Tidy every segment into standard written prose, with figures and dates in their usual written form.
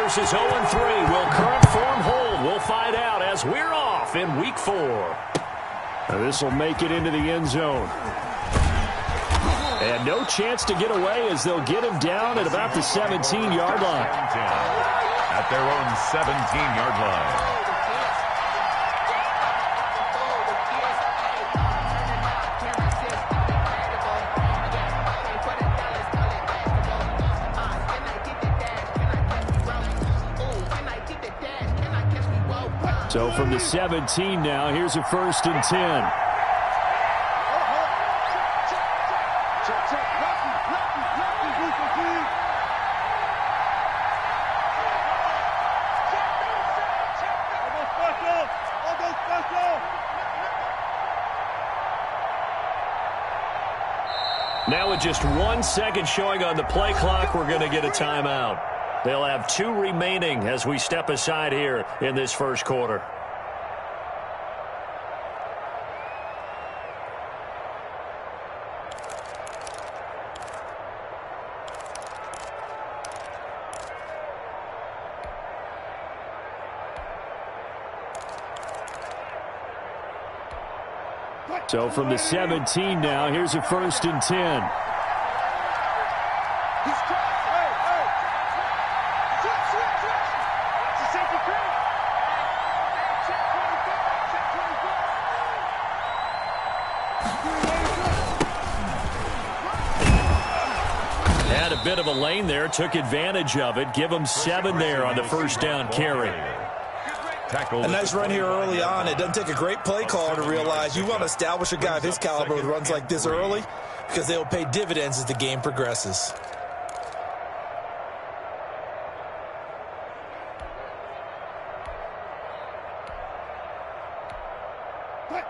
versus 0-3. Will current form hold? We'll find out as we're off in Week 4. This will make it into the end zone. And no chance to get away as they'll get him down at about the 17-yard line. At their own 17-yard line. So from the 17 now, here's a 1st and 10. Now with just 1 second showing on the play clock, we're going to get a timeout. They'll have 2 remaining as we step aside here in this first quarter. So from the 17 now, here's a 1st and 10. Had a bit of a lane there, took advantage of it. Give him 7 there on the 1st down carry. A nice run here early on. It doesn't take a great play caller to realize you want to establish a guy of his caliber with runs like this early because they will pay dividends as the game progresses.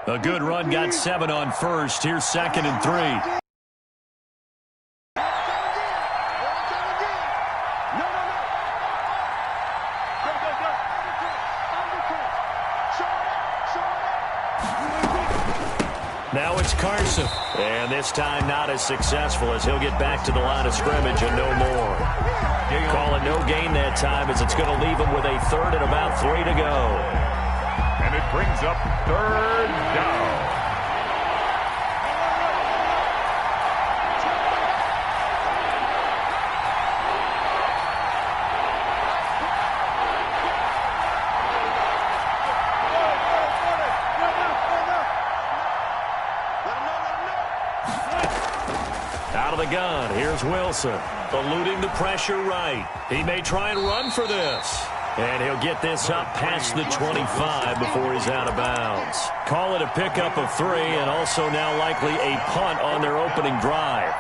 A good run, got 7 on 1st. Here's 2nd and 3. Now it's Carson. And this time not as successful as he'll get back to the line of scrimmage and no more. Call it no gain that time as it's going to leave him with a 3rd and about 3 to go. And it brings up 3rd down. Out of the gun, here's Wilson. Eluding the pressure right. He may try and run for this. And he'll get this up past the 25 before he's out of bounds. Call it a pickup of 3 and also now likely a punt on their opening drive.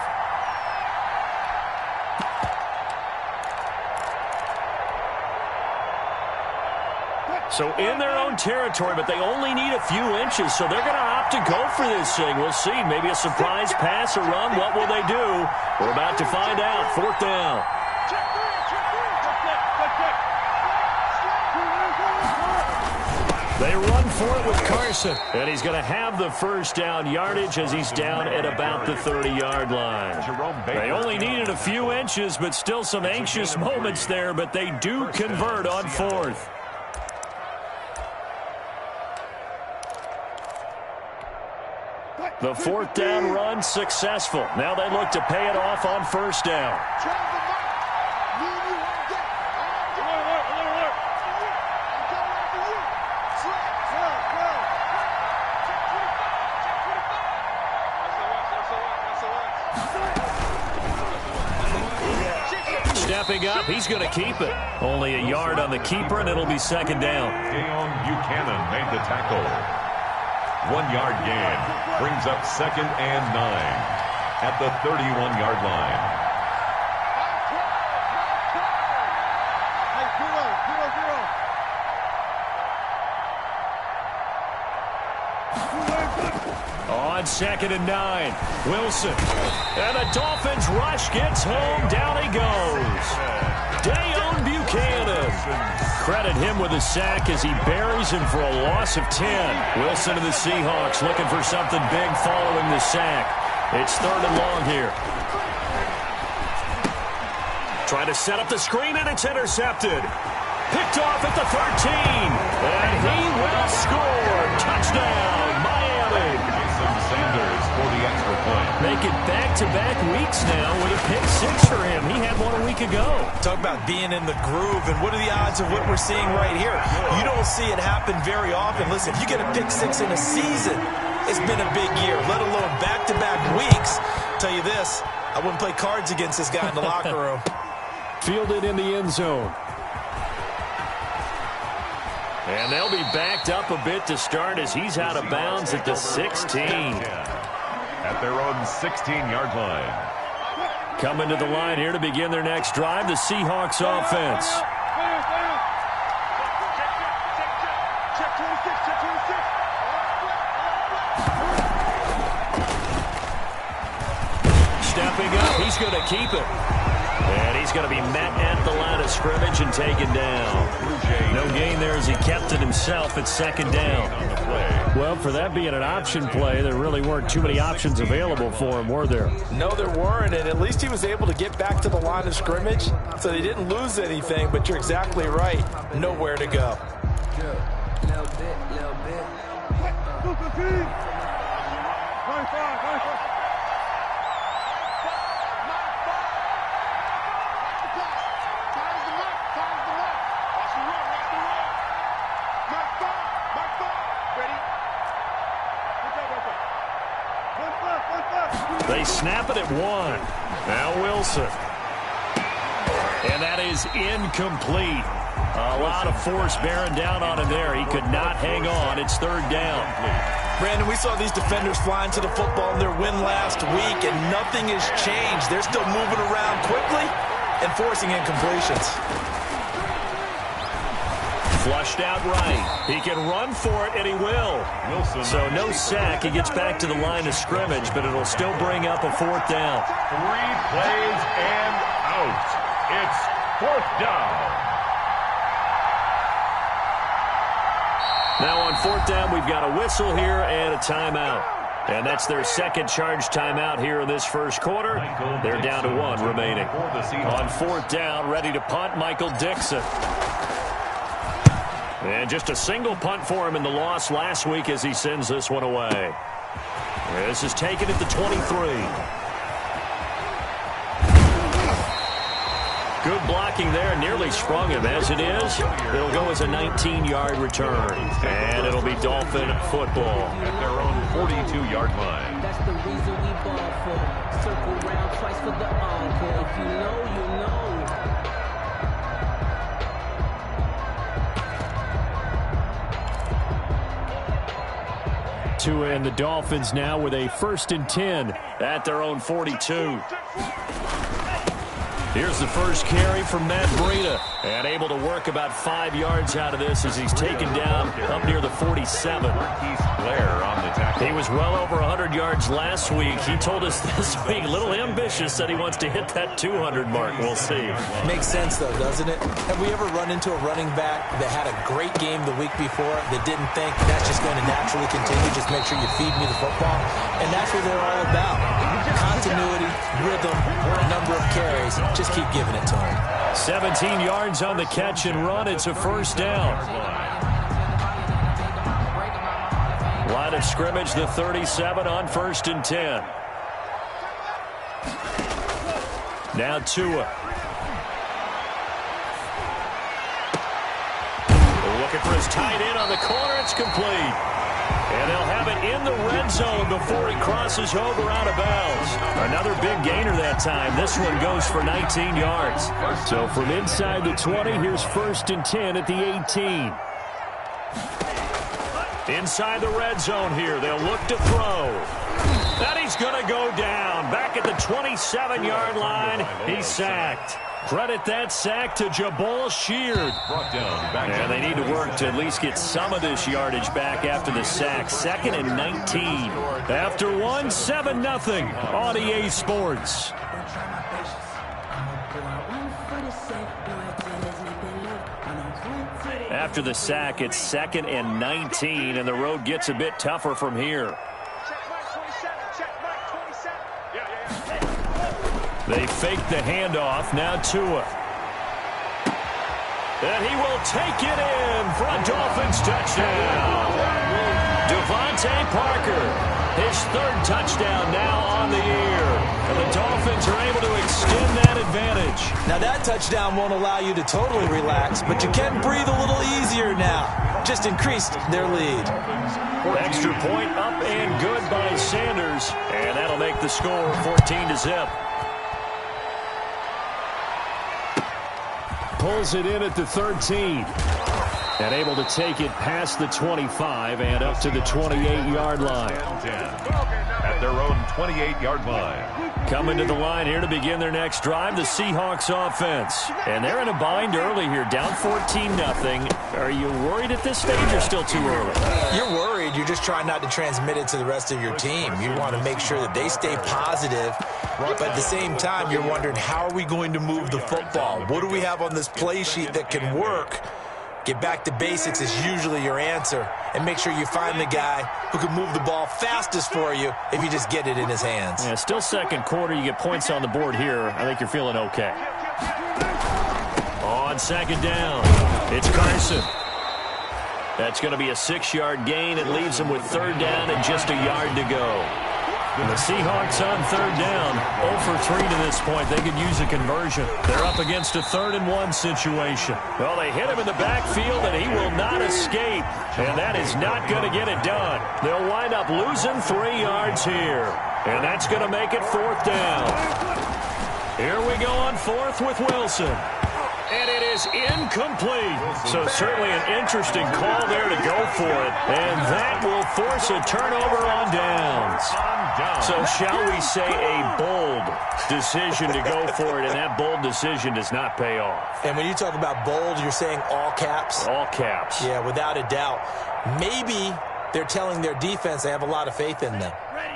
So in their own territory, but they only need a few inches, so they're going to opt to go for this thing. We'll see. Maybe a surprise pass or run. What will they do? We're about to find out. 4th down. They run for it with Carson. And he's going to have the 1st down yardage as he's down at about the 30-yard line. They only needed a few inches, but still some anxious moments there, but they do convert on 4th. The 4th down run successful. Now they look to pay it off on 1st down. Stepping up, he's going to keep it. Only a yard on the keeper, and it'll be 2nd down. Buchanan made the tackle. 1-yard gain brings up 2nd and 9 at the 31-yard line. On 2nd and 9, Wilson. And the Dolphins rush gets home. Down he goes. Dayon Buchanan. Credit him with a sack as he buries him for a loss of 10. Wilson and the Seahawks looking for something big following the sack. It's 3rd and long here. Trying to set up the screen, and it's intercepted. Picked off at the 13. And he will score. Touchdown, Miami. Jason Sanders for the extra point. Make it back-to-back weeks now with a pick six for him. He had one a week ago. Talk about being in the groove, and what are the odds of what we're seeing right here? You don't see it happen very often. Listen, if you get a pick six in a season, it's been a big year, let alone back-to-back weeks. Tell you this, I wouldn't play cards against this guy in the locker room. Fielded in the end zone. And they'll be backed up a bit to start as he's out of bounds at the 16. At their own 16-yard line. Coming to the line here to begin their next drive, the Seahawks offense. Stepping up, he's going to keep it. And he's going to be met at the line of scrimmage and taken down. No gain there as he kept it himself at second down. Well, for that being an option play, there really weren't too many options available for him, were there? No, there weren't, and at least he was able to get back to the line of scrimmage, so they didn't lose anything, but you're exactly right. Nowhere to go. Little bit. They snap it at one. Now Wilson. And that is incomplete. A lot of force bearing down on him there. He could not hang on. It's third down. Brandon, we saw these defenders flying to the football in their win last week, and nothing has changed. They're still moving around quickly and forcing incompletions. Flushed out right. He can run for it, and he will. Wilson. So no sack. He gets back to the line of scrimmage, but it'll still bring up a fourth down. 3 plays and out. It's fourth down. Now on fourth down, we've got a whistle here and a timeout. And that's their second charge timeout here in this first quarter. They're down to one remaining. On fourth down, ready to punt, Michael Dixon. And just a single punt for him in the loss last week as he sends this one away. This is taken at the 23. Good blocking there. Nearly sprung him. As it is, it'll go as a 19-yard return. And it'll be Dolphin football. At their own 42-yard line. That's the reason we ball for. Circle round twice for the encore. If you know, you know. Tua and the Dolphins now with a 1st and 10 at their own 42. Here's the first carry from Matt Breida, and able to work about 5 yards out of this as he's taken down up near the 47. He was well over 100 yards last week. He told us this week, a little ambitious, that he wants to hit that 200 mark. We'll see. Makes sense, though, doesn't it? Have we ever run into a running back that had a great game the week before that didn't think that's just going to naturally continue? Just make sure you feed me the football. And that's what they're all about. Continuity, rhythm, number of carries. Just keep giving it to him. 17 yards on the catch and run. It's a first down. Line of scrimmage, the 37 on 1st and 10. Now Tua. Looking for his tight end on the corner. It's complete. And they'll have it in the red zone before he crosses over out of bounds. Another big gainer that time. This one goes for 19 yards. So from inside the 20, here's 1st and 10 at the 18. Inside the red zone here, they'll look to throw. And he's going to go down. Back at the 27-yard line, he's sacked. Credit that sack to Jabal Sheard. And they need to work to at least get some of this yardage back after the sack. 2nd and 19. After 7-0 on EA Sports. After the sack, it's 2nd and 19, and the road gets a bit tougher from here. They fake the handoff. Now Tua. And he will take it in for a Dolphins touchdown. Devontae Parker. His third touchdown now on the year. And the Dolphins are able to extend that advantage. Now that touchdown won't allow you to totally relax, but you can breathe a little easier now. Just increased their lead. Extra point up and good by Sanders. And that'll make the score 14-0. Pulls it in at the 13. And able to take it past the 25 and up to the 28-yard line. At their own 28-yard line. Coming to the line here to begin their next drive, the Seahawks offense. And they're in a bind early here, down 14-0. Are you worried at this stage or still too early? You're worried. You're just trying not to transmit it to the rest of your team. You want to make sure that they stay positive. But at the same time, you're wondering, how are we going to move the football? What do we have on this play sheet that can work? Get back to basics is usually your answer. And make sure you find the guy who can move the ball fastest for you if you just get it in his hands. Yeah, still second quarter. You get points on the board here. I think you're feeling okay. On second down, it's Carson. That's going to be a 6-yard gain. It leaves him with third down and just a yard to go. And the Seahawks on third down, 0 for 3 to this point. They could use a conversion. They're up against a 3rd-and-1 situation. Well, they hit him in the backfield, and he will not escape. And that is not going to get it done. They'll wind up losing 3 yards here. And that's going to make it 4th down. Here we go on 4th with Wilson. And it is incomplete. So certainly an interesting call there to go for it. And that will force a turnover on downs. So shall we say a bold decision to go for it, and that bold decision does not pay off. And when you talk about bold, you're saying all caps? All caps. Yeah, without a doubt. Maybe they're telling their defense they have a lot of faith in them.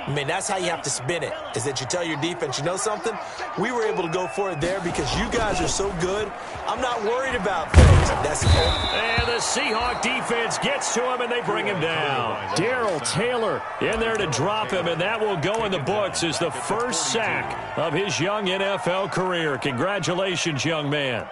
I mean, that's how you have to spin it, is that you tell your defense, you know something? We were able to go for it there because you guys are so good. I'm not worried about things. That's it. And the Seahawk defense gets to him, and they bring him down. Darrell Taylor in there to drop him, and that will go in the books as the first sack of his young NFL career. Congratulations, young man.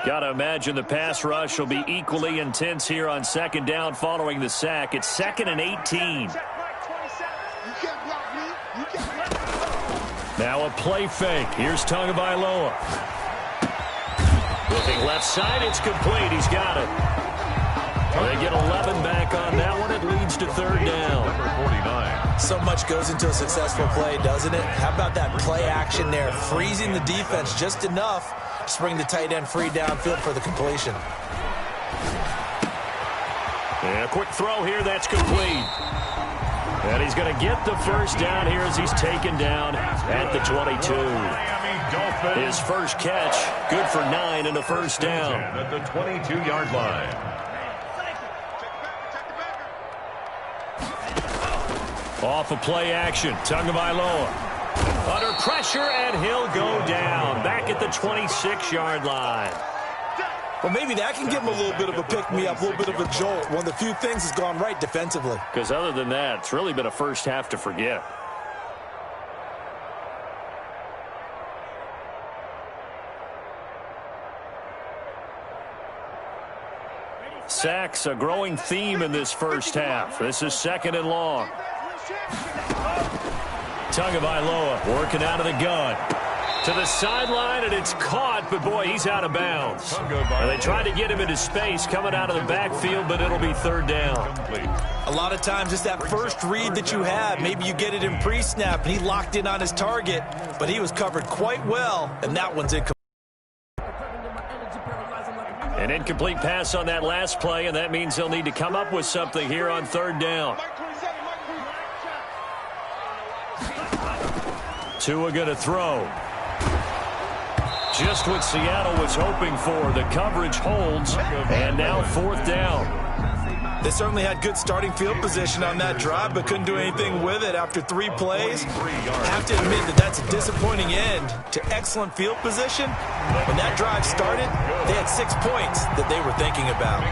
Got to imagine the pass rush will be equally intense here on second down following the sack. It's 2nd and 18. Now a play fake. Here's Tagovailoa. Looking left side. It's complete. He's got it. They get 11 back on that one. It leads to 3rd down. Number 49. So much goes into a successful play, doesn't it? How about that play action there? Freezing the defense just enough to bring the tight end free downfield for the completion. And a quick throw here. That's complete. And he's going to get the first down here as he's taken down at the 22. His first catch, good for 9 and a first down. At the 22-yard line. Off a play action, Tagovailoa. Under pressure, and he'll go down. Back at the 26-yard line. Well, maybe that can give him a little bit of a pick-me-up, a little bit of a jolt. One of the few things has gone right defensively. Because other than that, it's really been a first half to forget. Sacks, a growing theme in this first half. This is 2nd and long. Tagovailoa working out of the gun. To the sideline, and it's caught, but boy, he's out of bounds. And they tried to get him into space coming out of the backfield, but it'll be 3rd down. A lot of times, it's that first read that you have. Maybe you get it in pre-snap, and he locked in on his target, but he was covered quite well, and that one's incomplete. An incomplete pass on that last play, and that means they'll need to come up with something here on 3rd down. Tua going to throw. Just what Seattle was hoping for. The coverage holds, and now 4th down. They certainly had good starting field position on that drive, but couldn't do anything with it after 3 plays. Have to admit that that's a disappointing end to excellent field position. When that drive started, they had 6 points that they were thinking about.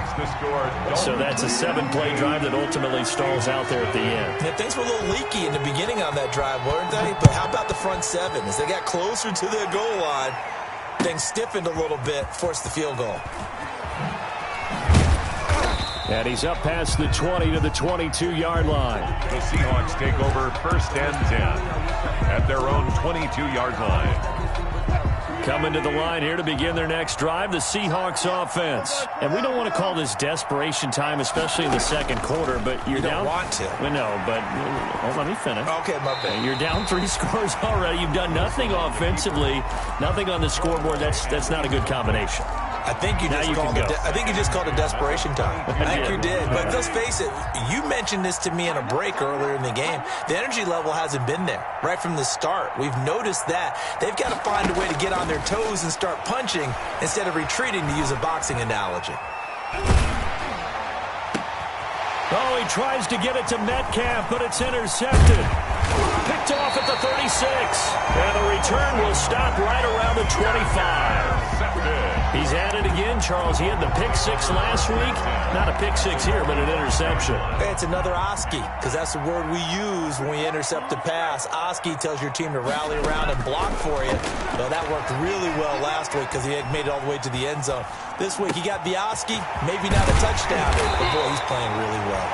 So that's a 7-play drive that ultimately stalls out there at the end. And things were a little leaky in the beginning on that drive, weren't they? But how about the front 7? As they got closer to their goal line, things stiffened a little bit, forced the field goal. And he's up past the 20 to the 22-yard line. The Seahawks take over 1st and 10 at their own 22-yard line. Coming to the line here to begin their next drive, the Seahawks offense. And we don't want to call this desperation time, especially in the second quarter, but you're down. You don't want to. Well, no, but let me finish. Okay, my bad. You're down 3 scores already. You've done nothing offensively, nothing on the scoreboard. That's not a good combination. I think you just called it desperation time. I think you did. But let's face it, you mentioned this to me in a break earlier in the game. The energy level hasn't been there right from the start. We've noticed that. They've got to find a way to get on their toes and start punching instead of retreating, to use a boxing analogy. Oh, he tries to get it to Metcalf, but it's intercepted. Picked off at the 36. And the return will stop right around the 25. He's at it again, Charles. He had the pick 6 last week. Not a pick 6 here, but an interception. Hey, it's another Oski, because that's the word we use when we intercept a pass. Oski tells your team to rally around and block for you. Well, that worked really well last week because he had made it all the way to the end zone. This week, he got the Oski, maybe not a touchdown, but boy, he's playing really well.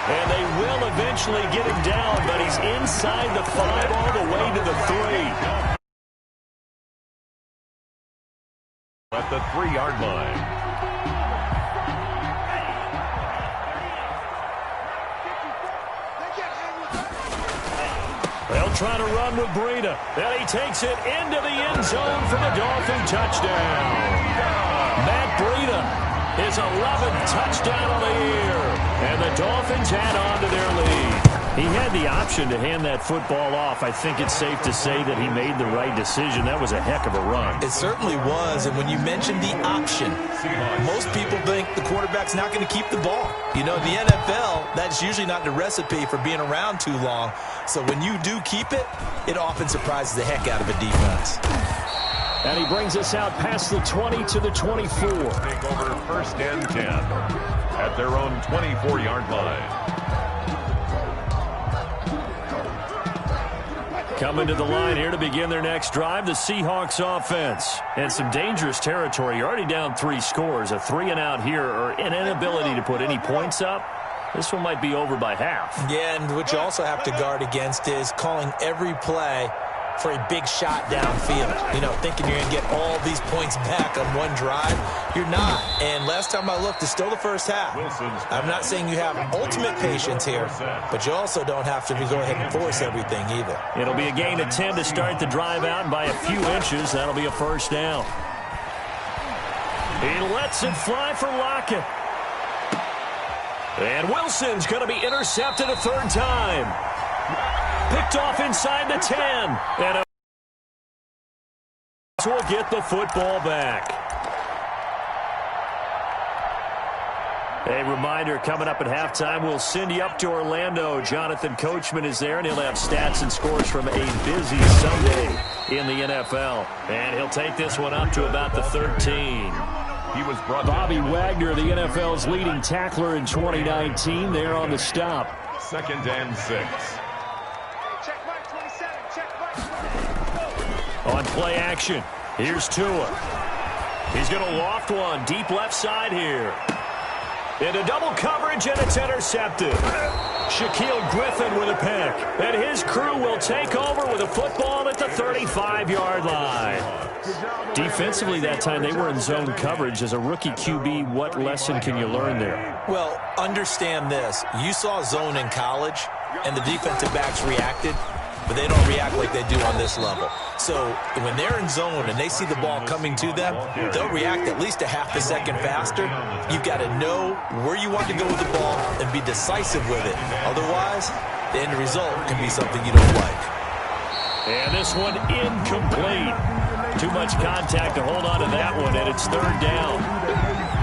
And they will eventually get him down, but he's inside the 5 all the way to the 3. At the 3-yard line. They'll try to run with Breida. And he takes it into the end zone for the Dolphin touchdown. Matt Breida, his 11th touchdown of the year. And the Dolphins add on to their lead. He had the option to hand that football off. I think it's safe to say that he made the right decision. That was a heck of a run. It certainly was. And when you mentioned the option, most people think the quarterback's not going to keep the ball. You know, in the NFL, that's usually not the recipe for being around too long. So when you do keep it, it often surprises the heck out of a defense. And he brings us out past the 20 to the 24. Take over 1st and 10 at their own 24-yard line. Coming to the line here to begin their next drive, the Seahawks offense. And some dangerous territory. You're already down 3 scores. A 3-and-out here, or an inability to put any points up. This one might be over by half. Yeah, and what you also have to guard against is calling every play for a big shot downfield. You know, thinking you're going to get all these points back on one drive. You're not. And last time I looked, it's still the first half. I'm not saying you have ultimate patience here, but you also don't have to go ahead and force everything either. It'll be a gain of 10 to start the drive out, and by a few inches, that'll be a first down. He lets it fly for Lockett. And Wilson's going to be intercepted a 3rd time. Picked off inside the 10. And will get the football back. A reminder, coming up at halftime, we'll send you up to Orlando. Jonathan Coachman is there, and he'll have stats and scores from a busy Sunday in the NFL. And he'll take this one up to about the 13. He was brought Bobby Wagner, the NFL's leading tackler in 2019, there on the stop. 2nd and 6. On play action, here's Tua. He's going to loft one deep left side here. Into double coverage, and it's intercepted. Shaquille Griffin with a pick. And his crew will take over with a football at the 35-yard line. Defensively that time, they were in zone coverage. As a rookie QB, what lesson can you learn there? Well, understand this. You saw zone in college, and the defensive backs reacted, but they don't react like they do on this level. So when they're in zone and they see the ball coming to them, they'll react at least a half a second faster. You've got to know where you want to go with the ball and be decisive with it. Otherwise, the end result can be something you don't like. And this one incomplete. Too much contact to hold on to that one, and it's 3rd down.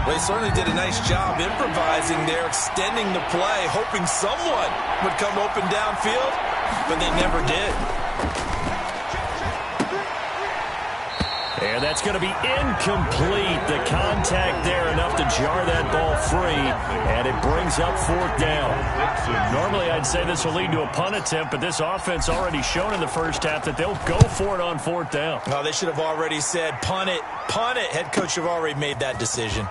Well, they certainly did a nice job improvising there, extending the play, hoping someone would come open downfield, but they never did. And that's going to be incomplete. The contact there enough to jar that ball free, and it brings up 4th down. Normally I'd say this will lead to a punt attempt, but this offense already shown in the first half that they'll go for it on 4th down. No, they should have already said punt it, punt it. Head coach have already made that decision.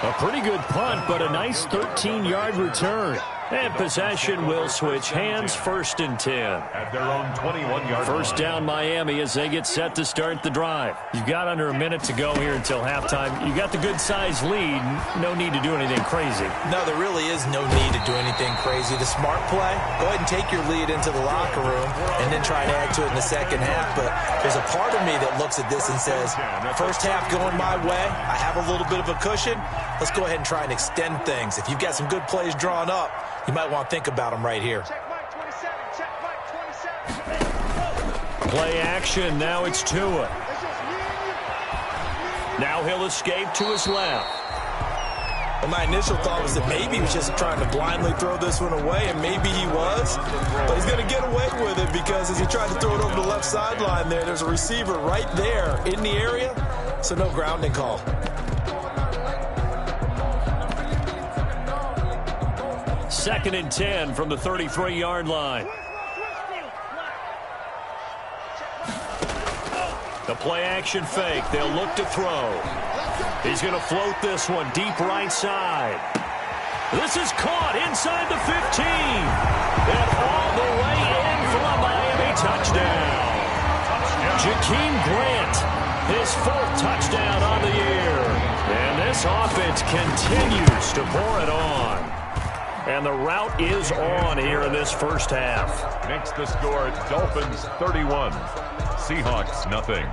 A pretty good punt, but a nice 13-yard return. And possession will switch hands, 1st and 10. At their own 21-yard First down Miami as they get set to start the drive. You've got under a minute to go here until halftime. You got the good-sized lead. No need to do anything crazy. No, there really is no need to do anything crazy. The smart play, go ahead and take your lead into the locker room and then try to add to it in the second half. But there's a part of me that looks at this and says, first half going my way, I have a little bit of a cushion. Let's go ahead and try and extend things. If you've got some good plays drawn up, you might want to think about them right here. Play action. Now it's Tua. Now he'll escape to his left. Well, my initial thought was that maybe he was just trying to blindly throw this one away, and maybe he was. But he's going to get away with it because as he tried to throw it over the left sideline there's a receiver right there in the area, so no grounding call. Second and 10 from the 33-yard line. The play action fake. They'll look to throw. He's going to float this one deep right side. This is caught inside the 15. And all the way in for a Miami touchdown. Jakeem Grant, his 4th touchdown on the year. And this offense continues to pour it on. And the route is on here in this first half. Makes the score Dolphins 31, Seahawks nothing.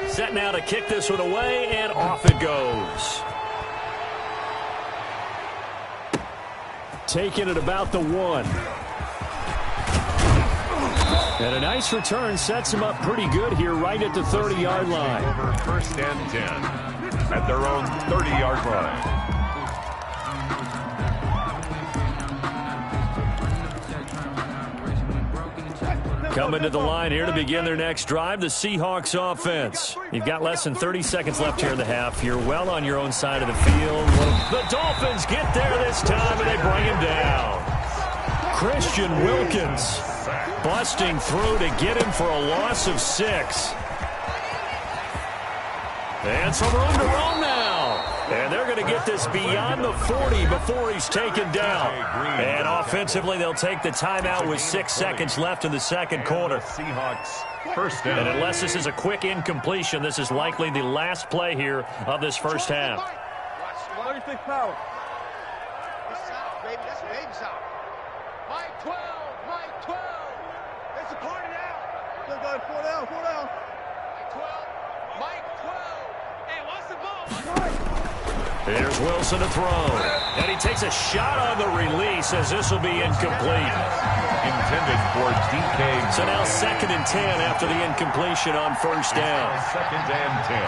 Set now to kick this one away, and off it goes. Taking it about the 1. And a nice return sets him up pretty good here right at the 30-yard line. Over 1st and 10 at their own 30-yard line. Coming to the line here to begin their next drive, the Seahawks offense. You've got less than 30 seconds left here in the half. You're well on your own side of the field. The Dolphins get there this time, and they bring him down. Christian Wilkins busting through to get him for a loss of 6. And some room to roam now. And they're going to get this beyond the 40 before he's taken down. And offensively, they'll take the timeout with 6 seconds left in the second quarter. Seahawks first down. And unless this is a quick incompletion, this is likely the last play here of this first half. 36 power. That's baby sound. Mike 12, Mike 12. It's a party now. Let's go 4 down, 4 down. Mike 12, Mike 12. Hey, what's the ball? There's Wilson to throw. And he takes a shot on the release as this will be incomplete. Intended for DK. So now 2nd and 10 after the incompletion on first down. 2nd and 10.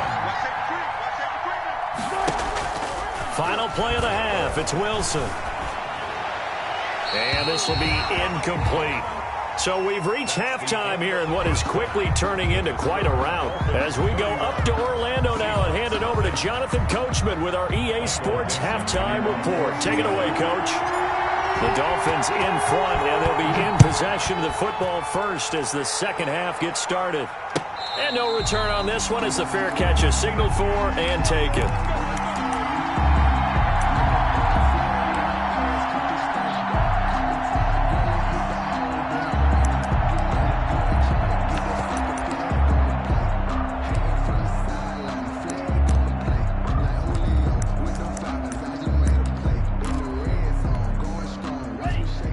Final play of the half. It's Wilson. And this will be incomplete. So we've reached halftime here in what is quickly turning into quite a rout. As we go up to Orlando now and hand it over to Jonathan Coachman with our EA Sports Halftime Report. Take it away, Coach. The Dolphins in front, and they'll be in possession of the football first as the second half gets started. And no return on this one as the fair catch is signaled for and taken.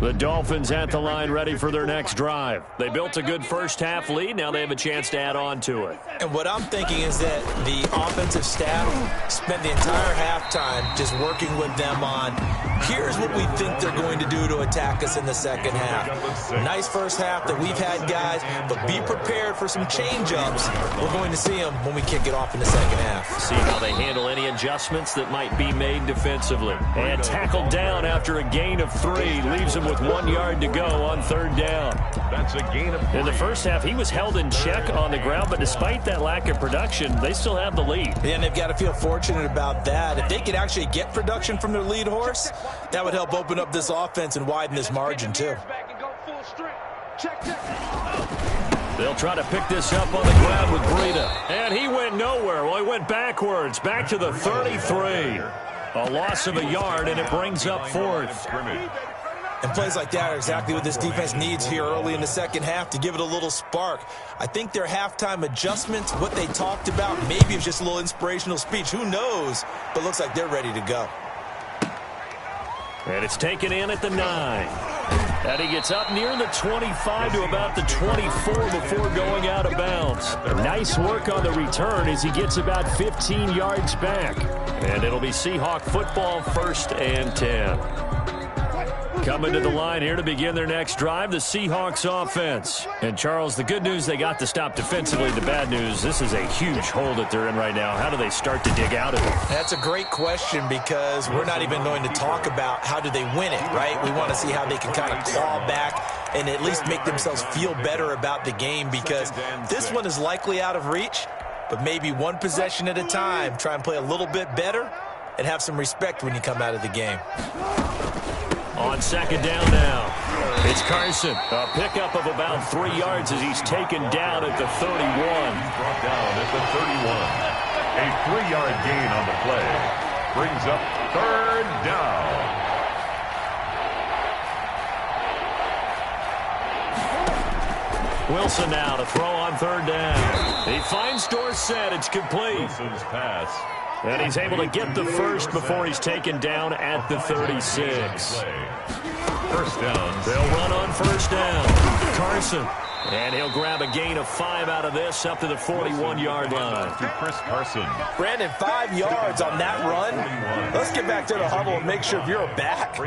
The Dolphins at the line ready for their next drive. They built a good first half lead. Now they have a chance to add on to it. And what I'm thinking is that the offensive staff spent the entire halftime just working with them on Here's what we think they're going to do to attack us in the second half. Nice first half that we've had, guys, but be prepared for some change-ups. We're going to see them when we kick it off in the second half. See how they handle any adjustments that might be made defensively. And tackled down after a gain of 3. Leaves him with 1 yard to go on third down. That's a gain of 3. In the first half, he was held in check on the ground, but despite that lack of production, they still have the lead. And they've got to feel fortunate about that. If they could actually get production from their lead horse, that would help open up this offense and widen this margin, too. They'll try to pick this up on the ground with Breida. And he went nowhere. Well, he went backwards, back to the 33. A loss of a yard, and it brings up fourth. And plays like that are exactly what this defense needs here early in the second half to give it a little spark. I think their halftime adjustments, what they talked about, maybe it was just a little inspirational speech. Who knows? But looks like they're ready to go. And it's taken in at the 9. And he gets up near the 25 to about the 24 before going out of bounds. Nice work on the return as he gets about 15 yards back. And it'll be Seahawk football, 1st and 10. Coming to the line here to begin their next drive, the Seahawks offense. And, Charles, the good news, they got to stop defensively. The bad news, this is a huge hole that they're in right now. How do they start to dig out of it? That's a great question because we're not even going to talk about how do they win it, right? We want to see how they can kind of claw back and at least make themselves feel better about the game because this one is likely out of reach, but maybe one possession at a time. Try and play a little bit better and have some respect when you come out of the game. On second down now, it's Carson. A pickup of about 3 yards as he's taken down at the 31. Brought down at the 31. A 3-yard gain on the play. Brings up third down. Wilson now to throw on third down. He finds Dorsett. It's complete. Wilson's pass. And he's able to get the first before he's taken down at the 36. First down. They'll run on first down. Carson. And he'll grab a gain of 5 out of this up to the 41-yard line. To Chris Carson. Brandon, 5 yards on that run. Let's get back to the huddle and make sure if you're a back,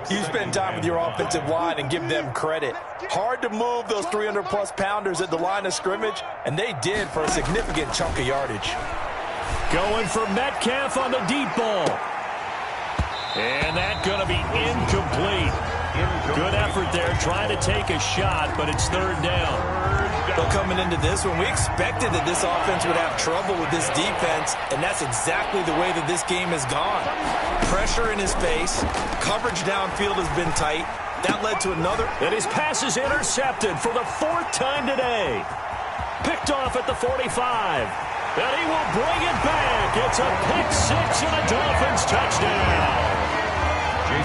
you spend time with your offensive line and give them credit. Hard to move those 300-plus pounders at the line of scrimmage, and they did for a significant chunk of yardage. Going for Metcalf on the deep ball. And that's going to be incomplete. Good effort there, trying to take a shot, but it's third down. Well, coming into this one, we expected that this offense would have trouble with this defense, and that's exactly the way that this game has gone. Pressure in his face, coverage downfield has been tight. That led to another. And his pass is intercepted for the 4th time today. Picked off at the 45. And he will bring it back. It's a pick-6 and a Dolphins touchdown.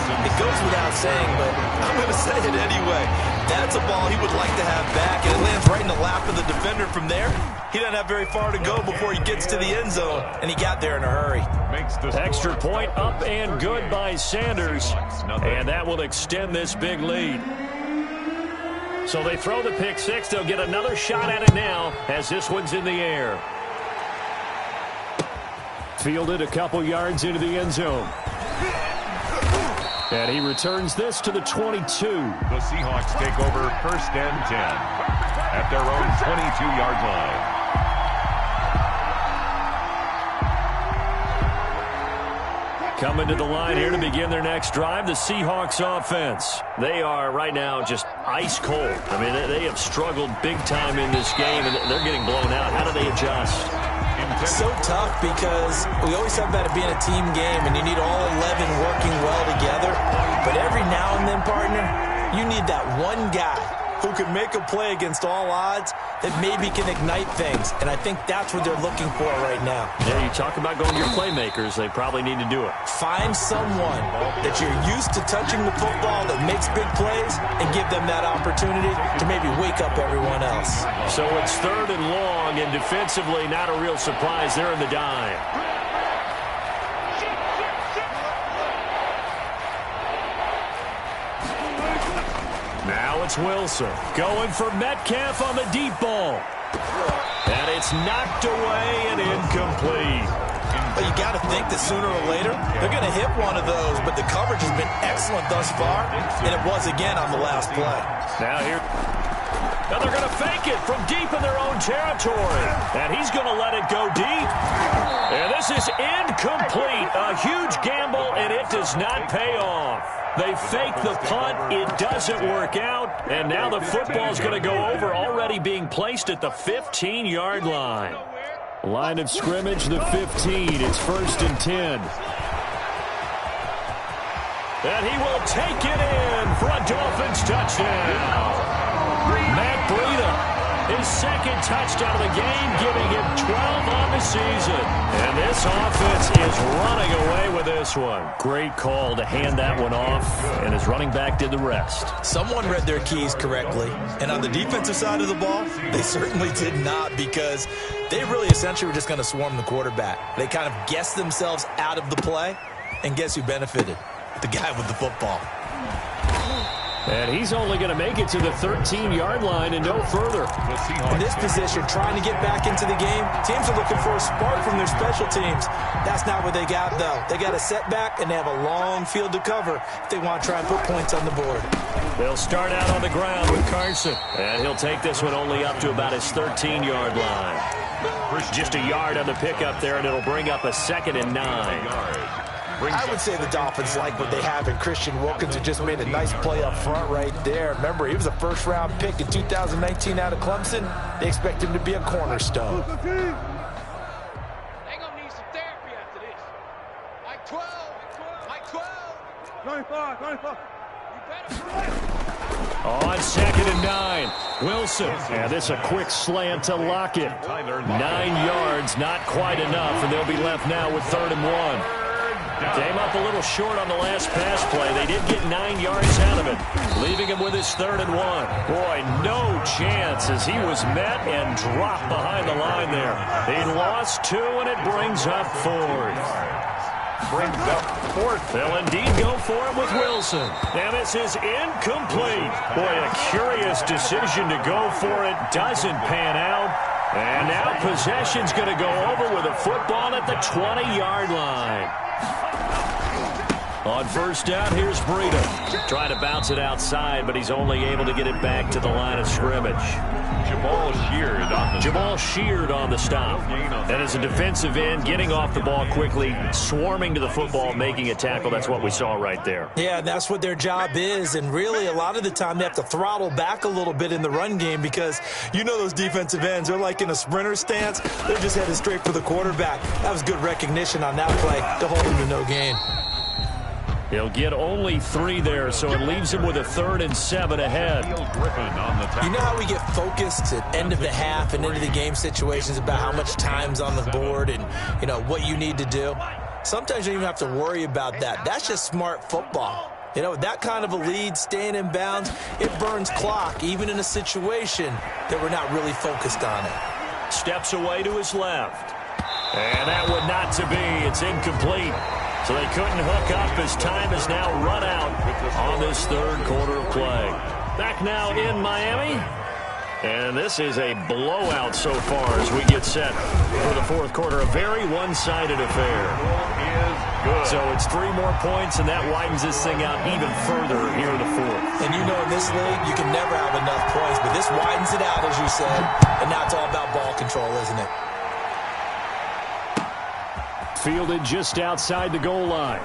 It goes without saying, but I'm going to say it anyway. That's a ball he would like to have back, and it lands right in the lap of the defender from there. He doesn't have very far to go before he gets to the end zone, and he got there in a hurry. Extra point up and good by Sanders, and that will extend this big lead. So they throw the pick-6. They'll get another shot at it now as this one's in the air. Fielded a couple yards into the end zone. And he returns this to the 22. The Seahawks take over 1st and 10 at their own 22-yard line. Coming to the line here to begin their next drive, the Seahawks offense. They are right now just ice cold. I mean, they have struggled big time in this game, and they're getting blown out. How do they adjust? So tough because we always talk about it being a team game and you need all 11 working well together. But every now and then, partner, you need that one guy who can make a play against all odds that maybe can ignite things. And I think that's what they're looking for right now. Yeah, you talk about going to your playmakers. They probably need to do it. Find someone that you're used to touching the football that makes big plays and give them that opportunity to maybe wake up everyone else. So it's 3rd and long, and defensively not a real surprise. They're in the dime. Now it's Wilson going for Metcalf on the deep ball. And it's knocked away and incomplete. But you got to think that sooner or later, they're going to hit one of those. But the coverage has been excellent thus far, and it was again on the last play. Now they're going to fake it from deep in their own territory. And he's going to let it go deep. And this is incomplete. A huge gamble, and it does not pay off. They fake the punt. It doesn't work out. And now the football's going to go over, already being placed at the 15-yard line. Line of scrimmage, the 15. It's 1st and 10. And he will take it in for a Dolphins touchdown. Matt Breida, his second touchdown of the game, giving him 12 on the season. And this offense is running away with this one. Great call to hand that one off, and his running back did the rest. Someone read their keys correctly, and on the defensive side of the ball, they certainly did not, because they really essentially were just going to swarm the quarterback. They kind of guessed themselves out of the play, and guess who benefited? The guy with the football. And he's only going to make it to the 13-yard line and no further. In this position, trying to get back into the game, teams are looking for a spark from their special teams. That's not what they got, though. They got a setback, and they have a long field to cover if they want to try and put points on the board. They'll start out on the ground with Carson. And he'll take this one only up to about his 13-yard line. Just a yard on the pickup there, and it'll bring up a 2nd and 9. I would say the Dolphins like what they have in Christian Wilkins, who just made a nice play up front right there. Remember, he was a first-round pick in 2019 out of Clemson. They expect him to be a cornerstone. They're going to need some therapy after this. Mike 12. Mike 12. 25. You better. On 2nd and 9, Wilson. And this a quick slant to Lockett. 9 yards, not quite enough, and they'll be left now with 3rd and 1. Came up a little short on the last pass play. They did get 9 yards out of it, leaving him with his 3rd and 1. Boy, no chance as he was met and dropped behind the line there. He lost 2, and it brings up 4th. They'll indeed go for it with Wilson. And this is incomplete. Boy, a curious decision to go for it. Doesn't pan out. And now possession's going to go over with a football at the 20-yard line. On 1st down, here's Breida. Trying to bounce it outside, but he's only able to get it back to the line of scrimmage. Jamal Sheard on the stop. And as a defensive end, getting off the ball quickly, swarming to the football, making a tackle. That's what we saw right there. Yeah, that's what their job is. And really, a lot of the time, they have to throttle back a little bit in the run game, because you know those defensive ends, they're like in a sprinter stance. They're just headed straight for the quarterback. That was good recognition on that play to hold him to no gain. He'll get only 3 there, so it leaves him with a 3rd and 7 ahead. You know how we get focused at end of the half and into the game situations about how much time's on the board and, you know, what you need to do? Sometimes you don't even have to worry about that. That's just smart football. You know, with that kind of a lead, staying in bounds, it burns clock, even in a situation that we're not really focused on it. Steps away to his left. And that one not to be. It's incomplete. So they couldn't hook up as time is now run out on this 3rd quarter of play. Back now in Miami. And this is a blowout so far as we get set for the 4th quarter. A very one-sided affair. So it's 3 more points, and that widens this thing out even further here in the 4th. And you know in this league, you can never have enough points, but this widens it out, as you said. And now it's all about ball control, isn't it? Fielded just outside the goal line.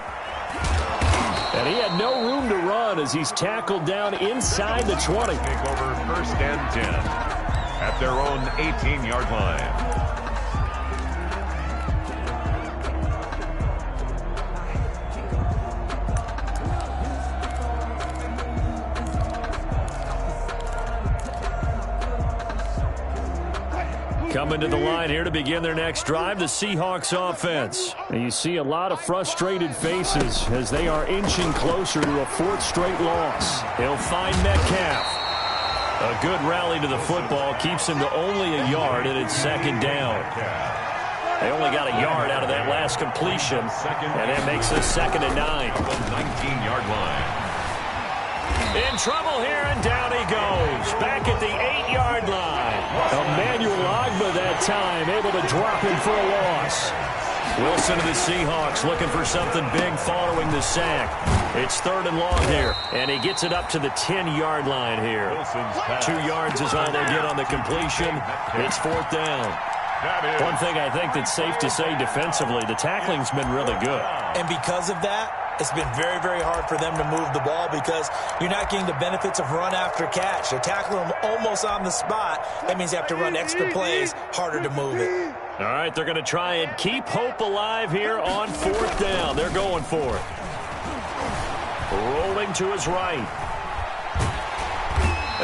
And he had no room to run as he's tackled down inside the 20. Take over 1st and 10 at their own 18-yard line. Coming to the line here to begin their next drive, the Seahawks offense. And you see a lot of frustrated faces as they are inching closer to a 4th straight loss. He'll find Metcalf. A good rally to the football keeps him to only a yard, and it's 2nd down. They only got a yard out of that last completion, and that makes it 2nd and 9. 19-yard line. In trouble here, and down he goes. Back at the 8-yard line. Emmanuel Ogbah that time able to drop him for a loss. Wilson of the Seahawks looking for something big following the sack. It's 3rd and long here, and he gets it up to the 10-yard line here. 2 yards is all they get on the completion. It's 4th down. One thing I think that's safe to say defensively, the tackling's been really good. And because of that, it's been very, very hard for them to move the ball because you're not getting the benefits of run after catch. They're tackling them almost on the spot. That means you have to run extra plays, harder to move it. All right, they're going to try and keep hope alive here on 4th down. They're going for it. Rolling to his right.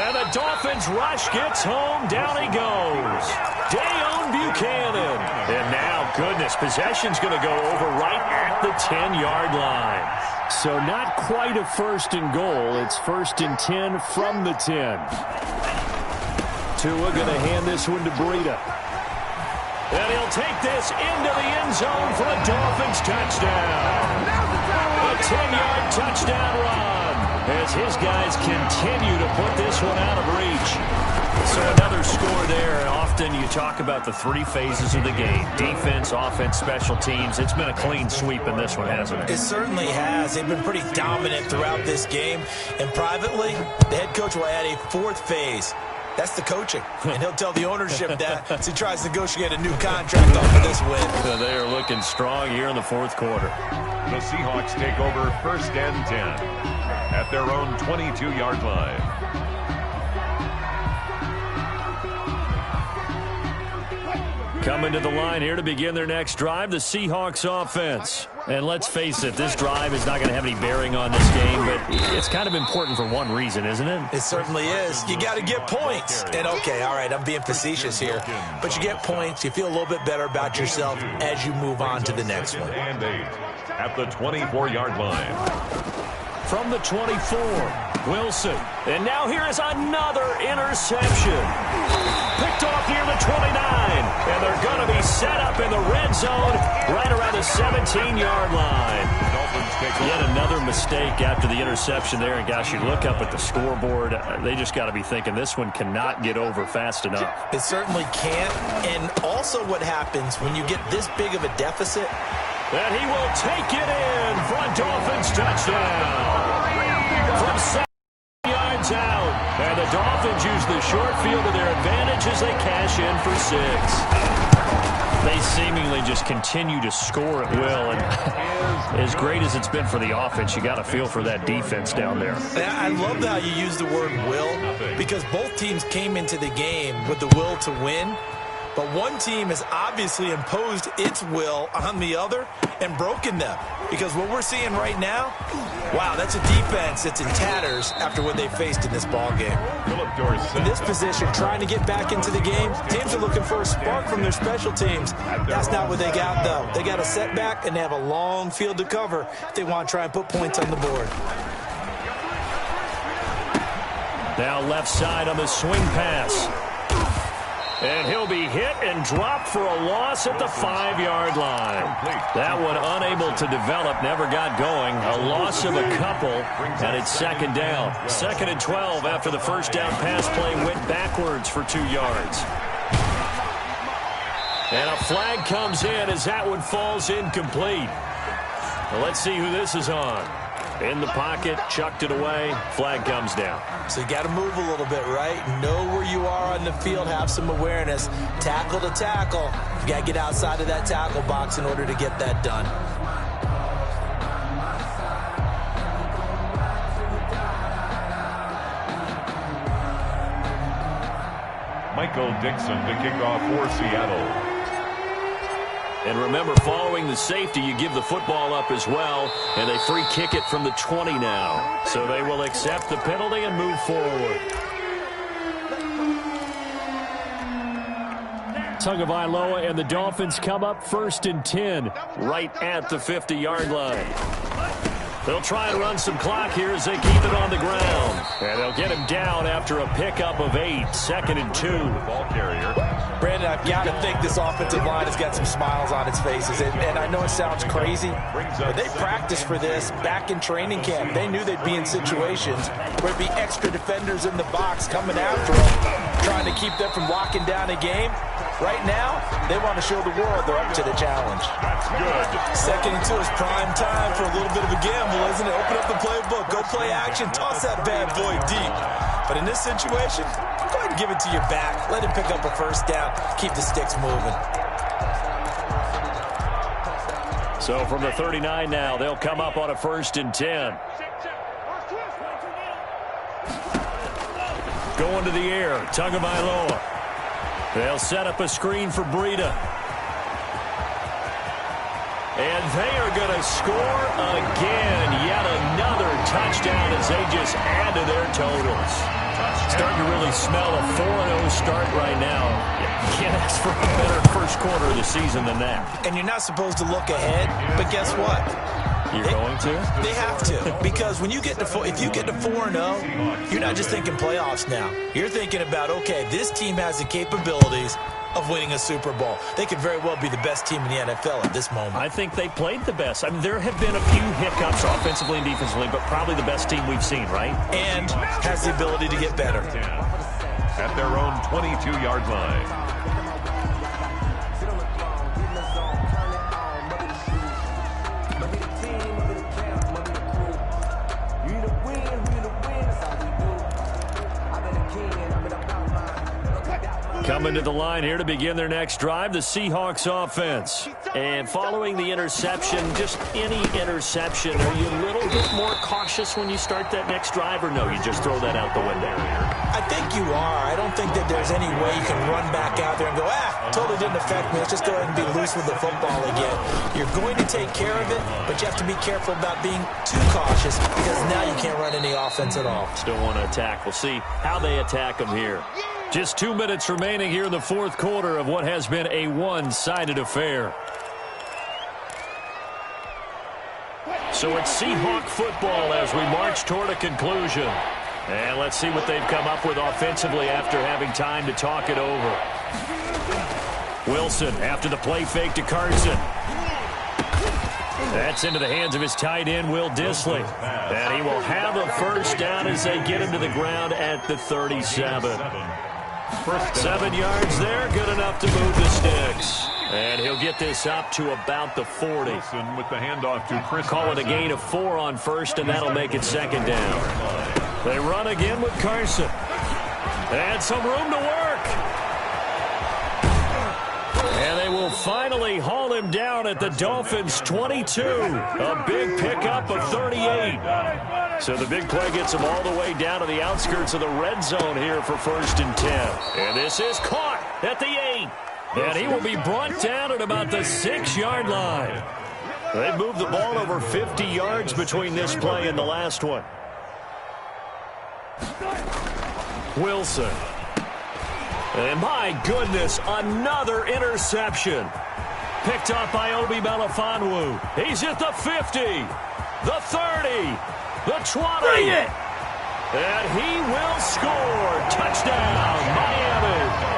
And the Dolphins rush gets home. Down he goes. Dayon Buchanan. And now, goodness, possession's going to go over right at the 10-yard line. So not quite a 1st and goal. It's 1st and 10 from the 10. Tua going to hand this one to Breida. And he'll take this into the end zone for a Dolphins touchdown. A 10-yard touchdown run as his guys continue to put this one out of reach. So another score there. Often you talk about the 3 phases of the game. Defense, offense, special teams. It's been a clean sweep in this one, hasn't it? It certainly has. They've been pretty dominant throughout this game. And privately, the head coach will add a 4th phase. That's the coaching. And he'll tell the ownership that as he tries to negotiate a new contract off of this win. So they are looking strong here in the 4th quarter. The Seahawks take over 1st and 10 at their own 22-yard line. Coming to the line here to begin their next drive, the Seahawks offense. And let's face it, this drive is not going to have any bearing on this game, but it's kind of important for one reason, isn't it? It certainly is. You got to get points. And okay, all right, I'm being facetious here, but you get points, you feel a little bit better about yourself as you move on to the next one. And 8 at the 24-yard line. From the 24, Wilson. And now here is another interception. Picked off near the 29. And they're going to be set up in the red zone right around the 17-yard line. Yet another mistake after the interception there. And, gosh, you look up at the scoreboard, they just got to be thinking this one cannot get over fast enough. It certainly can't. And also what happens when you get this big of a deficit. And he will take it in for a Dolphins touchdown. From 7 yards out. And the Dolphins use the short field to their advantage as they cash in for 6. They seemingly just continue to score at will. And as great as it's been for the offense, you got to feel for that defense down there. I love how you use the word will, because both teams came into the game with the will to win. But one team has obviously imposed its will on the other and broken them. Because what we're seeing right now, wow, that's a defense that's in tatters after what they faced in this ball game. In this position, trying to get back into the game, teams are looking for a spark from their special teams. That's not what they got, though. They got a setback, and they have a long field to cover if they want to try and put points on the board. Now left side on the swing pass. And he'll be hit and dropped for a loss at the 5-yard line. That one unable to develop, never got going. A loss of a couple, and it's 2nd down. 2nd and 12 after the first down pass play went backwards for 2 yards. And a flag comes in as that one falls incomplete. Well, let's see who this is on. In the pocket, chucked it away, flag comes down. So you got to move a little bit, right? Know where you are on the field, have some awareness. Tackle to tackle. You got to get outside of that tackle box in order to get that done. Michael Dixon to kick off for Seattle. And remember, following the safety, you give the football up as well, and they free kick it from the 20 now. So they will accept the penalty and move forward. Tagovailoa and the Dolphins come up 1st and 10, right at the 50-yard line. They'll try and run some clock here as they keep it on the ground. And they'll get him down after a pickup of 8, 2nd and 2. Ball carrier. Brandon, I've got to think this offensive line has got some smiles on its faces. And I know it sounds crazy, but they practiced for this back in training camp. They knew they'd be in situations where there'd be extra defenders in the box coming after them. trying to keep them from locking down a game. Right now, they want to show the world they're up to the challenge. That's good. 2nd and 2 is prime time for a little bit of a gamble, isn't it? Open up the playbook, go play action, toss that bad boy deep. But in this situation, go ahead and give it to your back. Let him pick up a first down, keep the sticks moving. So from the 39 now, they'll come up on a 1st and 10. Going to the air, Tagovailoa. They'll set up a screen for Breida. And they are going to score again. Yet another touchdown as they just add to their totals. Starting to really smell a 4-0 start right now. You can't ask for a better first quarter of the season than that. And you're not supposed to look ahead, but guess what? You're going to? They have to, because when you get to if you get to 4-0, you're not just thinking playoffs now. You're thinking about, okay, this team has the capabilities of winning a Super Bowl. They could very well be the best team in the NFL at this moment. I think they played the best. I mean, there have been a few hiccups offensively and defensively, but probably the best team we've seen, right? And has the ability to get better. At their own 22-yard line. Coming to the line here to begin their next drive, the Seahawks offense. And following the interception, just any interception, are you a little bit more cautious when you start that next drive, or no, you just throw that out the window? I think you are. I don't think that there's any way you can run back out there and go, totally didn't affect me. Let's just go ahead and be loose with the football again. You're going to take care of it, but you have to be careful about being too cautious because now you can't run any offense at all. Still want to attack. We'll see how they attack them here. Just 2 minutes remaining here in the 4th quarter of what has been a one-sided affair. So it's Seahawk football as we march toward a conclusion. And let's see what they've come up with offensively after having time to talk it over. Wilson after the play fake to Carson. That's into the hands of his tight end, Will Dissly. And he will have a first down as they get him to the ground at the 37. 7 yards there, good enough to move the sticks. And he'll get this up to about the 40. With the handoff to Chris. Call it a gain of 4 on first, and that'll make it 2nd down. They run again with Carson. And some room to work. And they will finally haul him down at the Dolphins' 22. A big pickup of 38. So the big play gets him all the way down to the outskirts of the red zone here for 1st and 10. And this is caught at the 8. And he will be brought down at about the 6-yard line. They moved the ball over 50 yards between this play and the last one. Wilson. And my goodness, another interception. Picked up by Obi Melifonwu. He's at the 50, the 30, the 20. Bring it! And he will score. Touchdown, Miami.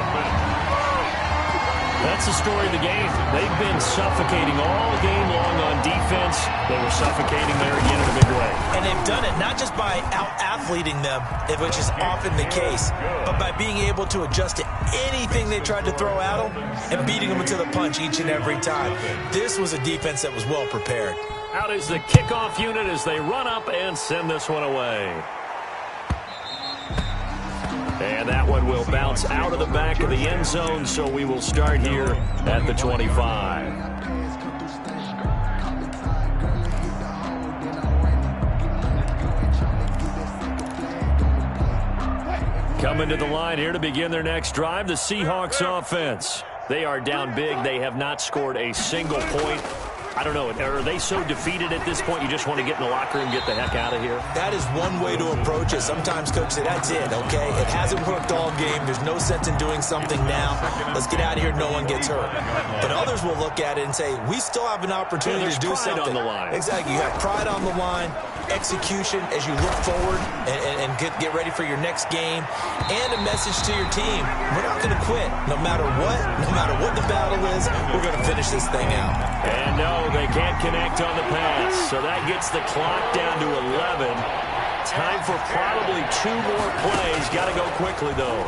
That's the story of the game. They've been suffocating all game long on defense. They were suffocating there again in a big way. And they've done it not just by out-athleting them, which is often the case, but by being able to adjust to anything they tried to throw at them and beating them to the punch each and every time. This was a defense that was well prepared. Out is the kickoff unit as they run up and send this one away. And that one will bounce out of the back of the end zone, so we will start here at the 25. Coming to the line here to begin their next drive, the Seahawks offense. They are down big. They have not scored a single point. I don't know. Are they so defeated at this point you just want to get in the locker room and get the heck out of here? That is one way to approach it. Sometimes coaches say, that's it, okay? It hasn't worked all game. There's no sense in doing something now. Let's get out of here. No one gets hurt. But others will look at it and say, we still have an opportunity to do something. There's pride on the line. Exactly. You have pride on the line, execution as you look forward and get ready for your next game, and a message to your team. We're not going to quit. No matter what the battle is, we're going to finish this thing out. And no, they can't connect on the pass. So that gets the clock down to 11. Time for probably 2 more plays. Got to go quickly, though.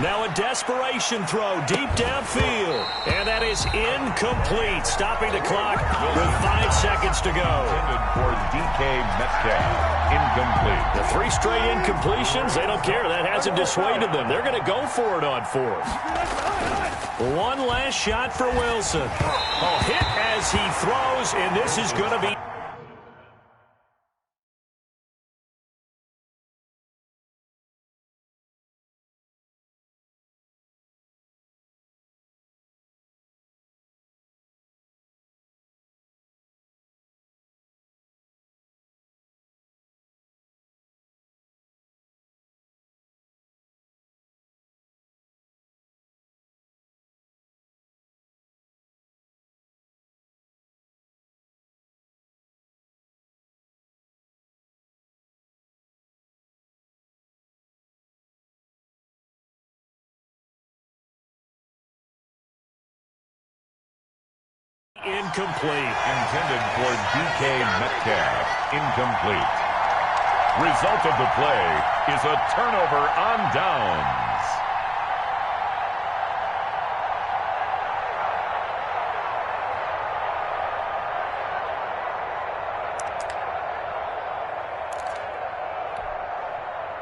Now a desperation throw deep downfield. And that is incomplete, stopping the clock with 5 seconds to go. Intended for DK Metcalf. Incomplete. The 3 straight incompletions, they don't care. That hasn't dissuaded them. They're going to go for it on 4th. One last shot for Wilson. Hit as he throws, and this is going to be... Incomplete. Intended for DK Metcalf. Incomplete. Result of the play is a turnover on downs.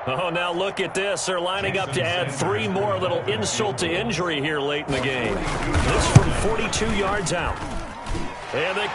Oh, now look at this. They're lining up to add 3 more, a little insult to injury here late in the game. This from 42 yards out. And the